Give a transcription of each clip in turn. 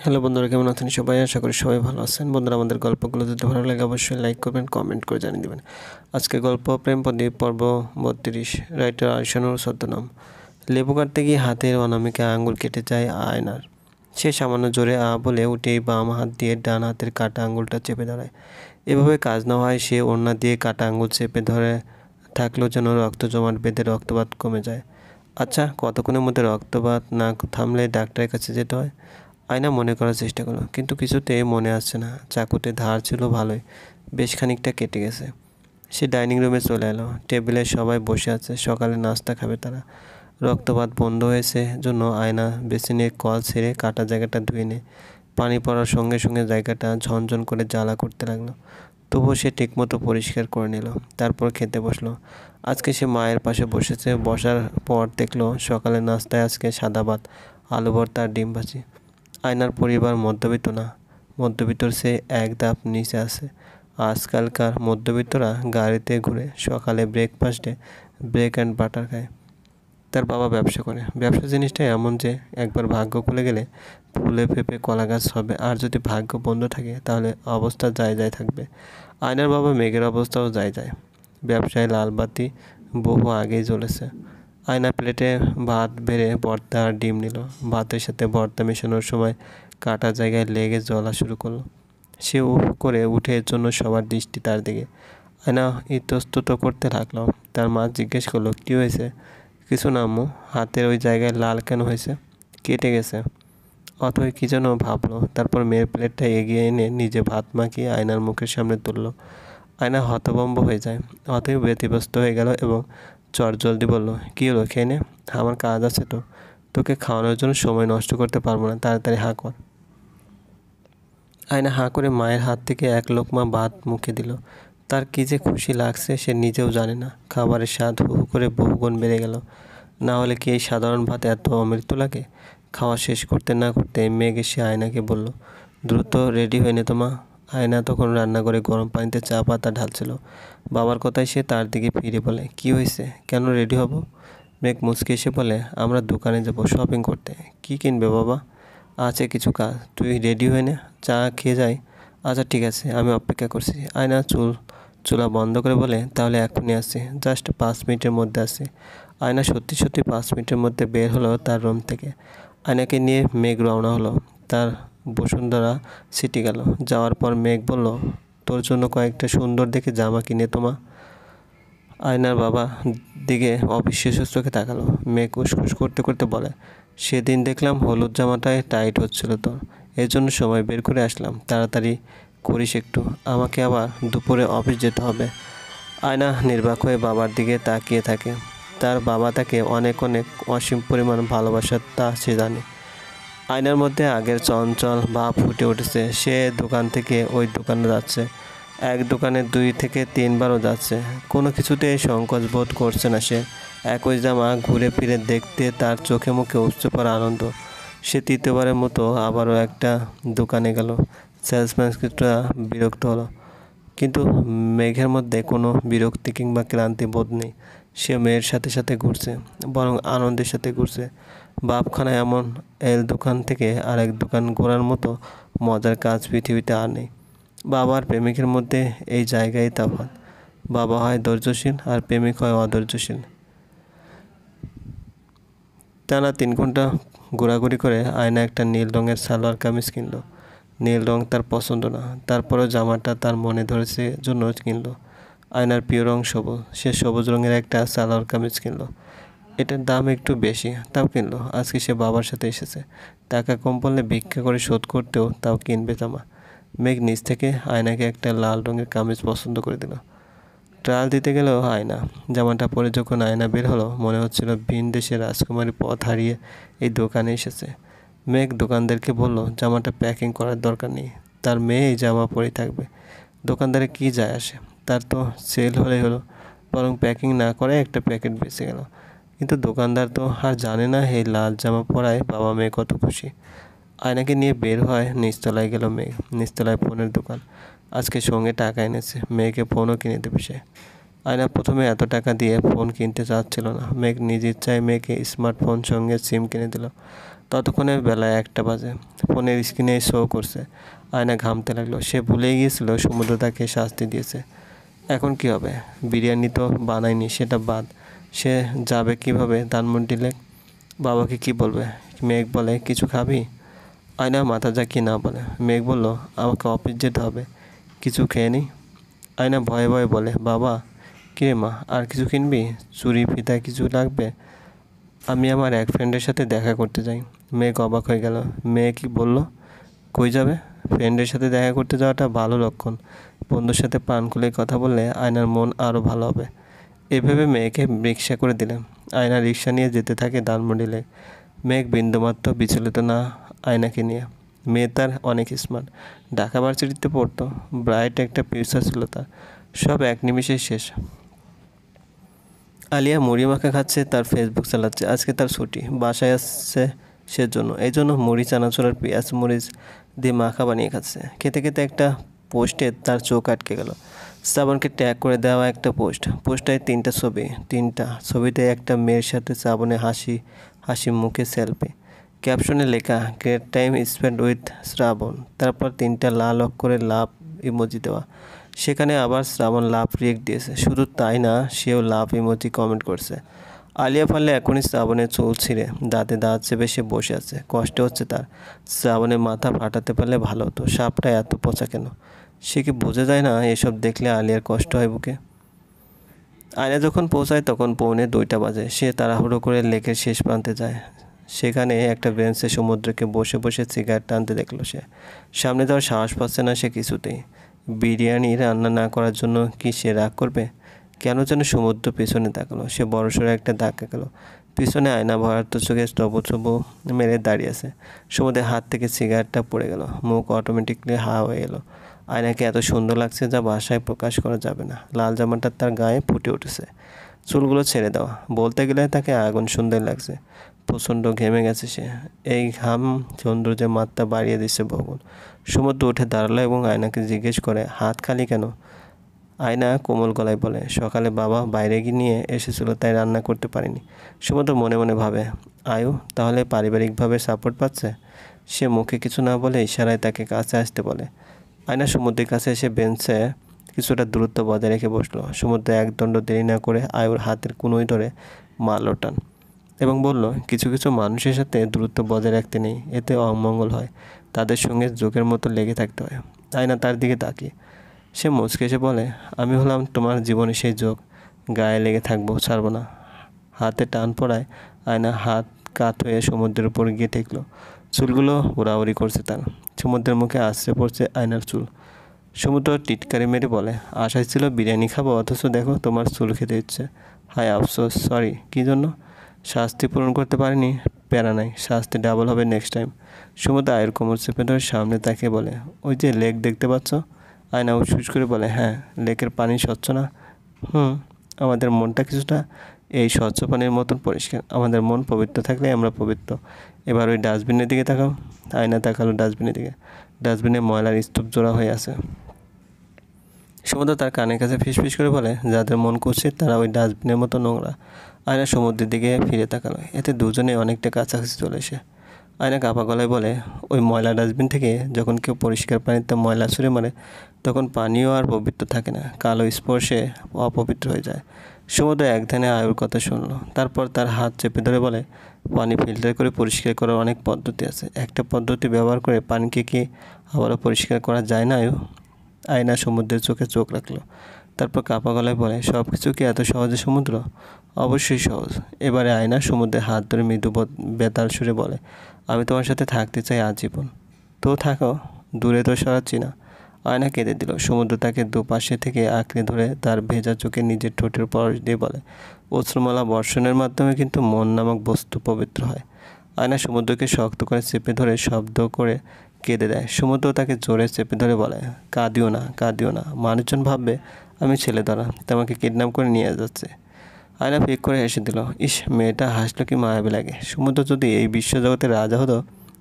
Hello বন্ধুরা, কেমন আছেন সবাই? আশা করি সবাই ভালো আছেন। বন্ধুরা, আমাদের গল্পগুলো যদি ভালো লাগে অবশ্যই লাইক করবেন, কমেন্ট করে জানিয়ে দেবেন। আজকে গল্প প্রেম প্রদীপ পর্ব 32। রাইটার আয়শানুর ছদ্মনাম। লেবু কাটতে গিয়ে হাতের অনামিকা আঙুল কেটে যায় আয়নার। সে সামান্য জোরে বলে উঠেই বাম হাত দিয়ে ডান হাতের কাটা আঙুলটা চেপে ধরায়। এভাবে কাজ না হয় সে ওড়না দিয়ে কাটা আঙুল চেপে ধরে থাকলেও যেন রক্ত জমাট বেঁধে রক্তপাত কমে যায়। আচ্ছা, কতক্ষণের মধ্যে রক্তপাত না থামলে ডাক্তারের কাছে যেতে হয়? আয়না মনে করার চেষ্টা করলো, কিন্তু কিছুতেই মনে আসছে না। চাকুতে ধার ছিল ভালোই, বেশ খানিকটা কেটে গেছে। সে ডাইনিং রুমে চলে এলো। টেবিলে সবাই বসে আছে, সকালে নাস্তা খাবে তারা। রক্তপাত বন্ধ হয়েছে জন্য আয়না বেসিনে কল ছেড়ে কাটা জায়গাটা ধুয়ে নেয়। পানি পড়ার সঙ্গে সঙ্গে জায়গাটা ঝনঝন করে জ্বালা করতে লাগলো। তবুও সে ঠিকমতো পরিষ্কার করে নিল। তারপর খেতে বসলো। আজকে সে মায়ের পাশে বসেছে। বসার পর দেখলো সকালে নাস্তায় আজকে সাদা ভাত, আলু ভর্তা আর ডিম ভাজি। আয়নার পরিবার মধ্যবিত্ত না, মধ্যবিত্তর সে এক ধাপ নিচে আছে। আজকালকার মধ্যবিত্তরা গাড়িতে ঘুরে, সকালে ব্রেকফাস্টে ব্রেক অ্যান্ড বাটার খায়। তার বাবা ব্যবসা করে। ব্যবসা জিনিসটা এমন যে একবার ভাগ্য খুলে গেলে ফুলে ফেঁপে কলা গাছ হবে, আর যদি ভাগ্য বন্ধ থাকে তাহলে অবস্থা যায় যায় থাকবে। আয়নার বাবা মেঘের অবস্থাও যায় যায়। ব্যবসায় লাল বাতি বহু আগেই জ্বলেছে। আয়না প্লেটে ভাত বেড়ে ভর্তা আর ডিম নিল। ভাতের সাথে ভর্তা মেশানোর সময় কাটা জায়গায় লেগে জ্বলা শুরু করলো। সে উফ করে উঠে, এর জন্য সবার দৃষ্টি তার দিকে। আয়না ইতস্তত করতে লাগলো। তার মা জিজ্ঞেস করলো, কী হয়েছে? কিছু না আম্মু। হাতের ওই জায়গায় লাল কেন হয়েছে? কেটে গেছে। অথই কী যেন ভাবলো। তারপর মেয়ের প্লেটটা এগিয়ে এনে নিজে ভাত মাখিয়ে আয়নার মুখের সামনে তুললো। আয়না হতভম্ব হয়ে যায়। অথই ব্যতিব্যস্ত হয়ে গেল এবং চটজলদি বলল, কী হলো, খেয়ে নে। আমার কাজ আছে তো, তোকে খাওয়ানোর জন্য সময় নষ্ট করতে পারবো না, তাড়াতাড়ি হাঁ কর। আয়না হাঁ করে মায়ের হাত থেকে এক লোকমা ভাত মুখে দিল। তার কী যে খুশি লাগছে সে নিজেও জানে না। খাবারের স্বাদ হু হু করে বহুগুণ বেড়ে গেল। না হলে কি এই সাধারণ ভাত এত অমৃত লাগে? খাওয়া শেষ করতে না করতে মেঘ এসে আয়নাকে বলল, দ্রুত রেডি হয়ে নে তো মা। আয়না তখন রান্নাঘরে গরম পানিতে চা পাতা ঢালছিল। বাবার কথায় সে তার দিকে ফিরে বলে, কী হয়েছে, কেন রেডি হব? মেঘ মুচকে এসে বলে, আমরা দোকানে যাব শপিং করতে। কী কিনবে বাবা? আছে কিছু কাজ, তুই রেডি হয়ে নে, চা খেয়ে যাই। আচ্ছা ঠিক আছে, আমি অপেক্ষা করছি। আয়না চুলা বন্ধ করে বলে, তাহলে এখনই আসছি, জাস্ট 5 মিনিটের মধ্যে আসছি। আয়না সত্যি সত্যি 5 মিনিটের মধ্যে বের হলো তার রুম থেকে। আয়নাকে নিয়ে মেঘ রওনা হলো। তার বসুন্ধরা সিটি গেল। যাওয়ার পর মেঘ বলল, তোর জন্য কয়েকটা সুন্দর দেখে জামা কিনে তোমা। আয়নার বাবা দিকে অবিশ্বাস্য চোখে তাকালো। মেঘ উসখুস করতে করতে বলে, সেদিন দেখলাম হলুদ জামাটায় টাইট হচ্ছিল তোর, এর জন্য সময় বের করে আসলাম। তাড়াতাড়ি করিস একটু, আমাকে আবার দুপুরে অফিস যেতে হবে। আয়না নির্বাক হয়ে বাবার দিকে তাকিয়ে থাকে। তার বাবা তাকে অনেক অনেক অসীম পরিমাণ ভালোবাসা, তা সে জানে। আয়নার মধ্যে আগের চঞ্চল ভাব ফুটে উঠেছে। সে দোকান থেকে ওই দোকানে যাচ্ছে, এক দোকানে 2 থেকে 3বারও যাচ্ছে। কোনো কিছুতেই সংকোচ বোধ করছে না সে। একই জামা ঘুরে ফিরে দেখতে তার চোখে মুখে উপচে পড়া আনন্দ। সে তৃতীয়বারের মতো আবারও একটা দোকানে গেল। সেলসম্যান কিছুটা বিরক্ত হলো, কিন্তু মেঘের মধ্যে কোনো বিরক্তি কিংবা ক্লান্তি বোধ নেই। সে মেয়ের সাথে সাথে ঘুরছে, বরং আনন্দের সাথে ঘুরছে। বাপখানা এমন এল দোকান থেকে আরেক দোকান ঘোরার মতো মজার কাজ পৃথিবীতে আর নেই। বাবা আর প্রেমিকের মধ্যে এই জায়গায় তফাৎ। বাবা হয় ধৈর্যশীল আর প্রেমিক হয় অধৈর্যশীল। টানা 3 ঘন্টা ঘোরাঘুরি করে আয়না একটা নীল রঙের সালোয়ার কামিজ কিনলো। নীল রং তার পছন্দ না, তারপরেও জামাটা তার মনে ধরেছে জন্য কিনলো। আয়নার প্রিয় রং সবুজ। সে সবুজ রঙের একটা সালোয়ার কামিজ কিনলো। এটার দাম একটু বেশি, তাও কিনলো। আজকে সে বাবার সাথে এসেছে, টাকা কম পড়লে ভিক্ষা করে শোধ করতেও তাও কিনবে জামা। মেঘ নিচ থেকে আয়নাকে একটা লাল রঙের কামিজ পছন্দ করে দিল। ট্রায়াল দিতে গেলেও আয়না। জামাটা পরে যখন আয়না বের হলো, মনে হচ্ছিল ভিন দেশের রাজকুমারী পথ হারিয়ে এই দোকানে এসেছে। মেঘ দোকানদারকে বলল, জামাটা প্যাকিং করার দরকার নেই, তার মেয়ে এই জামা পরেই থাকবে। দোকানদারের কী যায় আসে, তার তো সেল হলেই হলো, বরং প্যাকিং না করে একটা প্যাকেট বেঁচে গেল। কিন্তু দোকানদার তো আর জানে না এই লাল জামা পরায় বাবা মেয়ে কত খুশি। আয়নাকে নিয়ে বের হয়। নিচতলায় গেল মেঘ। নিচতলায় ফোনের দোকান। আজকে সঙ্গে টাকা এনেছে, মেয়েকে ফোনও কিনে দেবে সে। আয়না প্রথমে এত টাকা দিয়ে ফোন কিনতে চাচ্ছিল না। মেঘ নিজ ইচ্ছায় মেয়েকে স্মার্টফোন সঙ্গে সিম কিনে দিল। ততক্ষণে বেলা 1টা বাজে। ফোনের স্ক্রিনে শো করছে। আয়না ঘামতে লাগলো। সে ভুলেই গিয়েছিল সমুদ্র তাকে শাস্তি দিয়েছে। এখন কি হবে? বিরিয়ানি তো বানায়নি, সেটা বাদ। সে যাবে কিভাবে ধানমন্ডি লেক? বাবাকে কি বলবে? মেঘ বলে, কিছু খাবি? আয়না মাথা ঝাঁকিয়ে না বলে। মেঘ বলল, আমাকে অফিস যেতে হবে, কিছু খেয়ে নিই। আয়না ভয়ে ভয়ে বলে, বাবা। কিরে মা, আর কিছু কিনবি? চুড়ি ফিতা কিছু লাগবে? আমি আমার এক ফ্রেন্ডের সাথে দেখা করতে যাই। মেঘ অবাক হয়ে গেল। মেয়ে কি বলল? কই যাবে? ফ্রেন্ডের সাথে দেখা করতে যাওয়াটা ভালো লক্ষণ। বন্ধুর সাথে প্রাণ খুলে কথা বললে আয়নার মন আরও ভালো হবে। এভাবে মেয়েকে রিক্সা করে দিলেন। আয়না রিক্সা নিয়ে যেতে থাকে ধানমন্ডি লেক। মেঘ বিন্দুমাত্র বিচলিত না আয়নাকে নিয়ে। মেয়ে তার অনেক স্মার্ট। ঢাকা ভার্সিটিতে পড়তো। ব্রাইট একটা ফিউচার ছিল তার। সব এক নিমিষেই শেষ। আলিয়া মুড়ি মাখা খাচ্ছে, তার ফেসবুক চালাচ্ছে। আজকে তার ছুটি, বাসায় আসছে সেজন্য। এই জন্য মুড়ি, চানাচুর, পেঁয়াজ মরিচ দিয়ে মাখা বানিয়ে খাচ্ছে। খেতে খেতে একটা পোস্টে তার চোখ আটকে গেল। শ্রাবণকে ট্যাগ করে দেওয়া একটা পোস্টটায় 3টা ছবি। 3টা ছবিতে একটা মেয়ের সাথে শ্রাবণের হাসি মুখে সেলফি। ক্যাপশনে লেখা, গ্রেট টাইম স্পেন্ড উইথ শ্রাবণ। তারপর 3টা লাল অক্ষরে লাভ ইমোজি দেওয়া। সেখানে আবার শ্রাবণ লাভ রিয়েক্ট দিয়েছে। শুধু তাই না, সেও লাভ ইমোজি কমেন্ট করছে। আলিয়া পারলে এখনই শ্রাবণের চুল ছিঁড়ে দাঁতে দাঁত চেপে সে বসে আছে। কষ্ট হচ্ছে তার। শ্রাবণের মাথা ফাটাতে পারলে ভালো হতো। সাপটা এত পচা কেন? সে কি বোঝা যায় না এসব দেখলে আলিয়ার কষ্ট হয় বুকে? আয়না যখন পৌঁছায় তখন 1:45 বাজে। সে তাড়াহুড়ো করে লেকের শেষ প্রান্তে যায়। সেখানে একটা বেঞ্চে সমুদ্রকে বসে বসে সিগারেট টানতে দেখলো সে। সামনে যাওয়ার সাহস পাচ্ছে না সে কিছুতেই। বিরিয়ানি রান্না না করার জন্য কি সে রাগ করবে? কেন যেন সমুদ্র পেছনে তাকালো। সে বড়সড় একটা ধাক্কা গেল। পিছনে আয়না ভয়ার্ত চোখে টবো মেরে দাঁড়িয়ে আছে। সমুদ্রের হাত থেকে সিগারেটটা পড়ে গেল। মুখ অটোমেটিকলি হা হয়ে এলো। আয়নাকে এত সুন্দর লাগছে যা ভাষায় প্রকাশ করা যাবে না। লাল জামাটা তার গায়ে ফুটে উঠেছে। চুলগুলো ছেড়ে দেওয়া। বলতে গেলে তাকে আগুন সুন্দর লাগছে। প্রচণ্ড ঘেমে গেছে সে। এই ঘাম সৌন্দর্যের মাত্রা বাড়িয়ে দিচ্ছে বহুগুণ। সমুদ্র উঠে দাঁড়ালো এবং আয়নাকে জিজ্ঞেস করে, হাত খালি কেন? আয়না কোমল গলায় বলে, সকালে বাবা বাইরে গিয়ে নিয়ে এসেছিল, তাই রান্না করতে পারিনি। সমুদ্র মনে মনে ভাবে, আয়ু তাহলে পারিবারিকভাবে সাপোর্ট পাচ্ছে। সে মুখে কিছু না বলে ইশারায় তাকে কাছে আসতে বলে। আয়না সমুদ্রের কাছে এসে বেঞ্চে কিছুটা দূরত্ব বজায় রেখে বসলো। সমুদ্র একদণ্ড দেরি না করে আয়ুর হাতের কুনোই ধরে মারল টান এবং বলল, কিছু কিছু মানুষের সাথে দূরত্ব বজায় রাখতে নেই, এতে অমঙ্গল হয়। তাদের সঙ্গে যোগের মতো লেগে থাকতে হয়। আয়না তার দিকে তাকিয়ে সে মুচকে এসে বলে, আমি হলাম তোমার জীবনে সেই যোগ, গায়ে লেগে থাকবো, ছাড়বো না। হাতে টান পড়ায় আয়না হাত কাত হয়ে সমুদ্রের উপর গিয়ে ঠেকলো। চুলগুলো উড়াউড়ি করছে তার। সমুদ্রের মুখে আছড়ে পড়ছে আয়নার চুল। সমুদ্র টিটকারি মেরে বলে, আশায় ছিল বিরিয়ানি খাবো, অথচ দেখো তোমার চুল খেতে ইচ্ছে। হায় আফসোস, সরি। কী জন্য? শাস্তি পূরণ করতে পারিনি, প্যারা নাই, শাস্তি ডাবল হবে নেক্সট টাইম। সমুদ্র আয়ের কোমর চেপে ধরে সামনে তাকে বলে, ওই যে লেক দেখতে পাচ্ছ? আয়না উঠফুস করে বলে, হ্যাঁ। লেকের পানি স্বচ্ছ না? আমাদের মনটা কিছুটা এই স্বচ্ছ পানির মতন পরিষ্কার। আমাদের মন পবিত্র থাকলে আমরা পবিত্র। এবার ওই ডাস্টবিনের দিকে তাকাও। আয়না তাকালো ডাস্টবিনের দিকে। ডাস্টবিনে ময়লার স্তূপ জোড়া হয়ে আছে। সমুদ্র তার কানের কাছে ফিসফিস করে বলে, যাদের মন কুৎসিত তারা ওই ডাস্টবিনের মতো নোংরা। আয়না সমুদ্রের দিকে ফিরে তাকালো। এতে দুজনে অনেকটা কাছাকাছি চলে এসে আয়না কাপা গলায় বলে, ওই ময়লা ডাস্টবিন থেকে যখন কেউ পরিষ্কার পানিতে ময়লা ছুঁড়ে মারে তখন পানিও আর পবিত্র থাকে না, কালো স্পর্শে অপবিত্র হয়ে যায়। সমুদ্র এক ধ্যানে আয়ুর কথা শুনলো। তারপর তার হাত চেপে ধরে বলে, পানি ফিল্টার করে পরিষ্কার করার অনেক পদ্ধতি আছে। একটা পদ্ধতি ব্যবহার করে পানিকে কি আবারও পরিষ্কার করা যায় না আয়ু? আয়না সমুদ্রের চোখে চোখ রাখলো। তারপর কাপা গলায় বলে, সব কিছু কি এত সহজে সমুদ্র? অবশ্যই সহজ। এবারে আয়না সমুদ্রের হাত ধরে মৃদু বেতাল সুরে বলে, আমি তোমার সাথে থাকতে চাই আজীবন। তো থাকো, দূরে তো সরাচ্ছি না। আয়না কেঁদে দিল। সমুদ্র তাকে দুপাশে থেকে আঁকড়ে ধরে তার ভেজা চোখে নিজের ঠোঁটের পরশ দিয়ে বলে, অশ্রুমালা বর্ষণের মাধ্যমে কিন্তু মন নামক বস্তু পবিত্র হয়। আয়না সমুদ্রকে শক্ত করে চেপে ধরে শব্দ করে কেঁদে দেয়। সমুদ্র তাকে জোরে চেপে ধরে বলে, কাঁদিও না, কাঁদিও না। মানুষজন ভাববে আমি ছেলে ধরা, তোমাকে কিডন্যাপ করে নিয়ে যাচ্ছে। আয়না ফিক করে হেসে দিল। ইস, মেয়েটা হাসলো কি মায়াবী লাগে। সমুদ্র যদি এই বিশ্বজগতের রাজা হতো,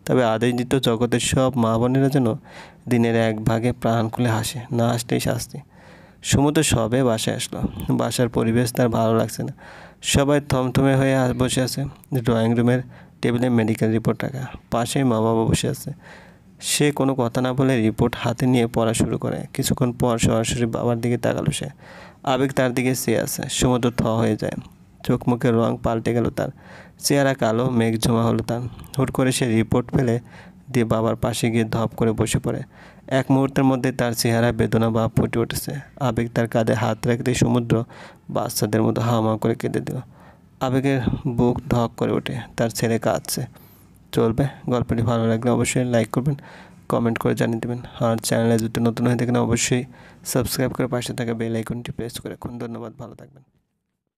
তবে আদিজিত জগতের সব মা বোনেরা যেন দিনের এক ভাগে প্রাণ খুলে হাসে, না হাসলেই শাস্তি। সমুদ্র সবে বাসায় আসলো। বাসার পরিবেশ তার ভালো লাগছে না। সবাই থমথমে হয়ে বসে আছে। ড্রয়িং রুমের টেবিলে মেডিকেল রিপোর্ট রাখা, পাশেই মা বাবা বসে আছে। সে কোনো কথা না বলে রিপোর্ট হাতে নিয়ে পড়া শুরু করে। কিছুক্ষণ পর সরাসরি বাবার দিকে তাকালো সে। আবেগ তার দিকে চেয়ে আছে। সমুদ্র থ হয়ে যায়, চোখ মুখের রং পাল্টে গেল তার, চেহারা কালো, মেঘ জমা হলো তার। হুট করে সে রিপোর্ট ফেলে দিয়ে বাবার পাশে গিয়ে ধপ করে বসে পড়ে। এক মুহূর্তের মধ্যে তার চেহারা বেদনা ভাব ফুটে উঠেছে। আবেগ তার কাঁধে হাত রাখতেই সমুদ্র বাচ্চাদের মতো হাওয়া করে কেঁদে দিল। আবেগের বুক ধক করে ওঠে, তার ছেলে কাঁদছে। চলবে, গল্পটি ভালো লাগলে অবশ্যই লাইক করবেন, কমেন্ট করে জানিয়ে দেবেন। আর চ্যানেলে যদি নতুন হয়ে থাকেন অবশ্যই সাবস্ক্রাইব করে পাশে থাকা বেল আইকনটি প্রেস করে রাখুন। ধন্যবাদ, ভালো থাকবেন।